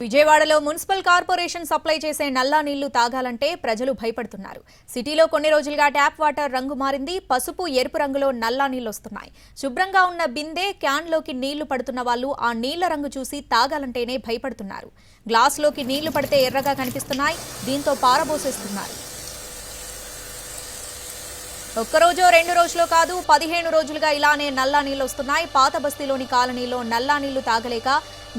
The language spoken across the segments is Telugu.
విజయవాడలో మున్సిపల్ కార్పొరేషన్ సప్లై చేసే నల్లా నీళ్లు తాగాలంటే ప్రజలు భయపడుతున్నారు. సిటీలో కొన్ని రోజులుగా ట్యాప్ వాటర్ రంగు మారింది. పసుపు ఎరుపు రంగులో నల్లా నీళ్లు వస్తున్నాయి. శుభ్రంగా ఉన్న బిందె క్యాన్లోకి నీళ్లు పడుతున్న వాళ్ళు ఆ నీళ్ల రంగు చూసి తాగాలంటేనే భయపడుతున్నారు. గ్లాసులోకి నీళ్లు పడితే ఎర్రగా కనిపిస్తున్నాయి. దీంతో పారబోసేస్తున్నారు. ఒక్కరోజో 2 రోజులో కాదు 15 రోజులుగా ఇలానే నల్లా నీళ్లు వస్తున్నాయి. పాత బస్తీలోని కాలనీలో నల్లా నీళ్లు తాగలేక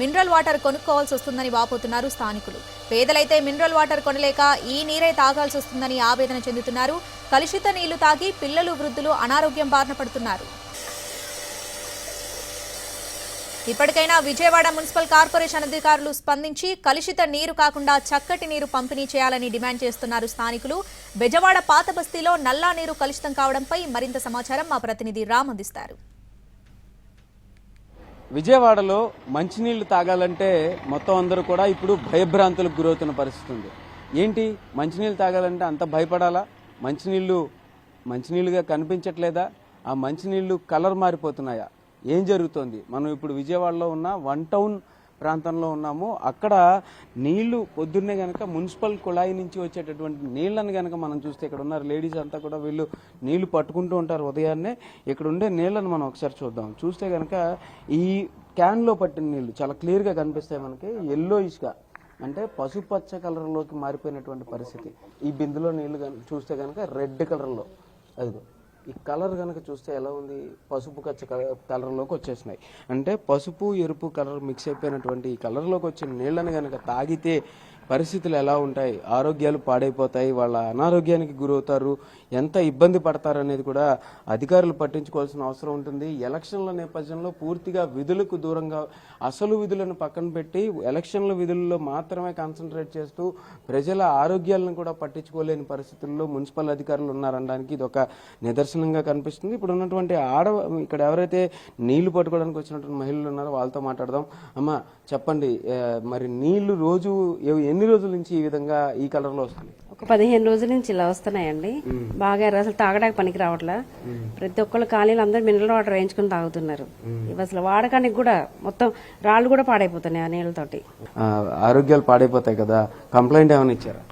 మినరల్ వాటర్ కొనుక్కోవాల్సి వస్తుందని వాపోతున్నారు స్థానికులు. పేదలైతే మినరల్ వాటర్ కొనలేక ఈ నీరే తాగాల్సి వస్తుందని ఆవేదన చెందుతున్నారు. కలుషిత నీళ్లు తాగి పిల్లలు వృద్ధులు అనారోగ్యం బారిన పడుతున్నారు. ఇప్పటికైనా విజయవాడ మున్సిపల్ కార్పొరేషన్ అధికారులు స్పందించి కలుషిత నీరు కాకుండా చక్కటి నీరు పంపిణీ చేయాలని డిమాండ్ చేస్తున్నారు స్థానికులు. బెజవాడ పాత బస్తీలో నల్లా నీరు కలుషితం కావడంపై మరింత సమాచారం మా ప్రతినిధి రామ్ అందిస్తారు. విజయవాడలో మంచినీళ్లు తాగాలంటే మొత్తం అందరూ కూడా ఇప్పుడు భయభ్రాంతులకు గురవుతున్న పరిస్థితి ఉంది. ఏంటి మంచినీళ్ళు తాగాలంటే అంత భయపడాలా? మంచినీళ్ళుగా కనిపించట్లేదా? ఆ మంచినీళ్లు కలర్ మారిపోతున్నాయా? ఏం జరుగుతోంది? మనం ఇప్పుడు విజయవాడలో ఉన్న 1 టౌన్ ప్రాంతంలో ఉన్నాము. అక్కడ నీళ్లు పొద్దున్నే గనక మున్సిపల్ కుళాయి నుంచి వచ్చేటటువంటి నీళ్లను గనక మనం చూస్తే, ఇక్కడ ఉన్న లేడీస్ అంతా కూడా వీళ్ళు నీళ్లు పట్టుకుంటూ ఉంటారు ఉదయాన్నే. ఇక్కడ ఉండే నీళ్లను మనం ఒకసారి చూద్దాం. చూస్తే గనక ఈ క్యాన్లో పట్టిన నీళ్లు చాలా క్లియర్గా కనిపిస్తాయి మనకి. ఎల్లోయిష్గా అంటే పసుపచ్చ కలర్లోకి మారిపోయినటువంటి పరిస్థితి. ఈ బిందులో నీళ్లు చూస్తే కనుక రెడ్ కలర్లో, అదిగో ఈ కలర్ కనుక చూస్తే ఎలా ఉంది? పసుపు కచ్చ కలర్లోకి వచ్చేసినాయి. అంటే పసుపు ఎరుపు కలర్ మిక్స్ అయిపోయినటువంటి ఈ కలర్లోకి వచ్చిన నీళ్ళని కనుక తాగితే పరిస్థితులు ఎలా ఉంటాయి? ఆరోగ్యాలు పాడైపోతాయి, వాళ్ళ అనారోగ్యానికి గురవుతారు, ఎంత ఇబ్బంది పడతారు అనేది కూడా అధికారులు పట్టించుకోవాల్సిన అవసరం ఉంటుంది. ఎలక్షన్ల నేపథ్యంలో పూర్తిగా విధులకు దూరంగా, అసలు విధులను పక్కన పెట్టి ఎలక్షన్ల విధుల్లో మాత్రమే కాన్సన్ట్రేట్ చేస్తూ ప్రజల ఆరోగ్యాలను కూడా పట్టించుకోలేని పరిస్థితుల్లో మున్సిపల్ అధికారులు ఉన్నారనడానికి ఇది ఒక నిదర్శనంగా కనిపిస్తుంది. ఇప్పుడు ఉన్నటువంటి ఇక్కడ ఎవరైతే నీళ్లు పట్టుకోవడానికి వచ్చినటువంటి మహిళలు ఉన్నారో వాళ్ళతో మాట్లాడదాం. అమ్మ చెప్పండి, మరి నీళ్లు రోజు ఎన్ని రోజుల నుంచి ఈ విధంగా ఈ కలర్ లో వస్తుంది? ఒక 15 రోజుల నుంచి ఇలా వస్తున్నాయండి. బాగా అసలు తాగడానికి పనికి రావట్లా. ప్రతి ఒక్కళ్ళు ఖాళీలు అందరూ మినరల్ వాటర్ వేయించుకుని తాగుతున్నారు. ఇవి అసలు వాడకానికి కూడా మొత్తం రాళ్ళు కూడా పాడైపోతున్నాయి ఆ నీళ్ళతోటి. ఆరోగ్యాలు పాడైపోతాయి కదా. కంప్లైంట్ ఏమైనా ఇచ్చారా?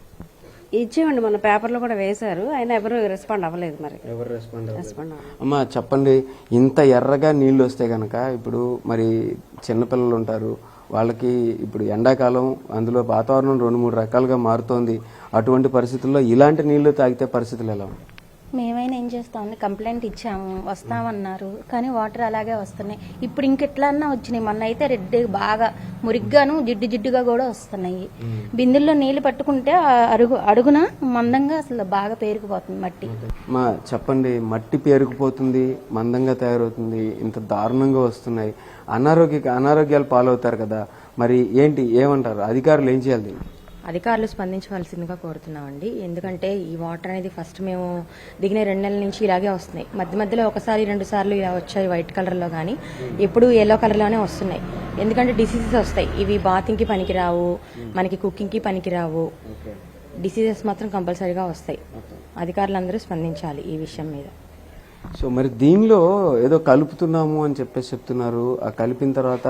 ఇచ్చేవండి, మన పేపర్లో కూడా వేశారు. ఆయన ఎవరు రెస్పాండ్ అవ్వలేదు. మరి రెస్పాండ్ అమ్మా చెప్పండి, ఇంత ఎర్రగా నీళ్లు వస్తే గనక ఇప్పుడు మరి చిన్నపిల్లలు ఉంటారు, వాళ్ళకి ఇప్పుడు ఎండాకాలం, అందులో వాతావరణం 2-3 రకాలుగా మారుతోంది. అటువంటి పరిస్థితుల్లో ఇలాంటి నీళ్లు తాగితే పరిస్థితులు ఎలా ఉన్నాయి? మేమైనా ఏం చేస్తామని కంప్లైంట్ ఇచ్చాము, వస్తామన్నారు. కానీ వాటర్ అలాగే వస్తున్నాయి. ఇప్పుడు ఇంకెట్లన్నా వచ్చినాయి. మొన్న అయితే రెడ్ బాగా మురిగ్గాను జిడ్డుగా కూడా వస్తున్నాయి. బిందుల్లో నీళ్లు పట్టుకుంటే అడుగున మందంగా అసలు బాగా పేరుకుపోతుంది మట్టి. మా చెప్పండి, మట్టి పేరుకుపోతుంది, మందంగా తయారవుతుంది, ఇంత దారుణంగా వస్తున్నాయి, అనారోగ్యాలు పాలవుతారు కదా. మరి ఏమంటారు? అధికారులు ఏం చేయాలి? అధికారులు స్పందించవలసిందిగా కోరుతున్నామండి. ఎందుకంటే ఈ వాటర్ అనేది ఫస్ట్ మేము దిగిన 2 నెలల నుంచి ఇలాగే వస్తున్నాయి. మధ్యలో 1-2 సార్లు ఇలా వచ్చాయి వైట్ కలర్లో, కానీ ఎప్పుడు ఎల్లో కలర్లోనే వస్తున్నాయి. ఎందుకంటే డిసీజెస్ వస్తాయి. ఇవి బాతింగ్కి పనికిరావు, మనకి కుకింగ్కి పనికిరావు. డిసీజెస్ మాత్రం కంపల్సరీగా వస్తాయి. అధికారులందరూ స్పందించాలి ఈ విషయం మీద. సో మరి దీనిలో ఏదో కలుపుతున్నాము అని చెప్తున్నారు. ఆ కలిపిన తర్వాత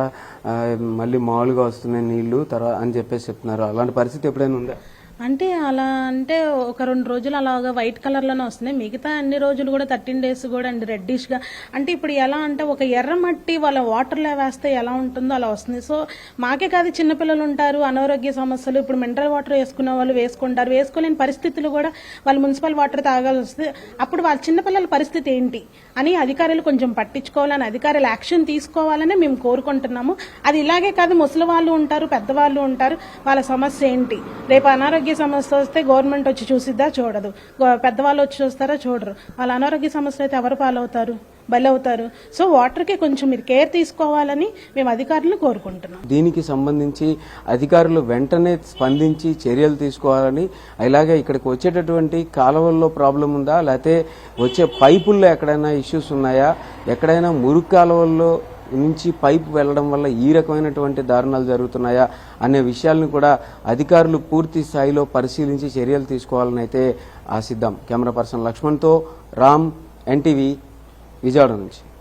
మళ్ళీ మామూలుగా వస్తున్నాయి నీళ్లు అని చెప్తున్నారు. అలాంటి పరిస్థితి ఎప్పుడైనా ఉందా? అంటే అలా అంటే ఒక 2 రోజులు అలాగా వైట్ కలర్లోనే వస్తున్నాయి. మిగతా అన్ని రోజులు కూడా 13 డేస్ కూడా అండి రెడ్డిష్గా. అంటే ఇప్పుడు ఎలా అంటే ఒక ఎర్ర మట్టి వాళ్ళ వాటర్లో వేస్తే ఎలా ఉంటుందో అలా వస్తుంది. సో మాకే కాదు, చిన్నపిల్లలు ఉంటారు, అనారోగ్య సమస్యలు. ఇప్పుడు మినరల్ వాటర్ వేసుకున్న వాళ్ళు వేసుకుంటారు, వేసుకోలేని పరిస్థితులు కూడా వాళ్ళు మున్సిపల్ వాటర్ తాగాల్సి వస్తుంది. అప్పుడు వాళ్ళ చిన్నపిల్లల పరిస్థితి ఏంటి అని అధికారులు కొంచెం పట్టించుకోవాలని, అధికారులు యాక్షన్ తీసుకోవాలని మేము కోరుకుంటున్నాము. అది ఇలాగే కాదు, ముసలి వాళ్ళు ఉంటారు, పెద్దవాళ్ళు ఉంటారు, వాళ్ళ సమస్య ఏంటి? రేపు అనారోగ్య సమస్య వస్తే గవర్నమెంట్ వచ్చి చూసిద్దా? చూడదు. పెద్దవాళ్ళు వచ్చి చూస్తారా? చూడరు. వాళ్ళ అనారోగ్య సమస్యలు అయితే ఎవరు పాలవుతారు? బలవుతారు. సో వాటర్కి కొంచెం మీరు కేర్ తీసుకోవాలని మేము అధికారులను కోరుకుంటున్నాం. దీనికి సంబంధించి అధికారులు వెంటనే స్పందించి చర్యలు తీసుకోవాలని, అలాగే ఇక్కడికి వచ్చేటటువంటి కాలువల్లో ప్రాబ్లం ఉందా, లేకపోతే వచ్చే పైపుల్లో ఎక్కడైనా ఇష్యూస్ ఉన్నాయా, ఎక్కడైనా మురుగు కాలువల్లో నుంచి పైపు వెళ్లడం వల్ల ఈ రకమైనటువంటి దారుణాలు జరుగుతున్నాయా అనే విషయాలను కూడా అధికారులు పూర్తి స్థాయిలో పరిశీలించి చర్యలు తీసుకోవాలని అయితే ఆశిద్దాం. కెమెరా పర్సన్ లక్ష్మణ్తో రామ్, ఎన్టీవీ, విజయవాడ నుంచి.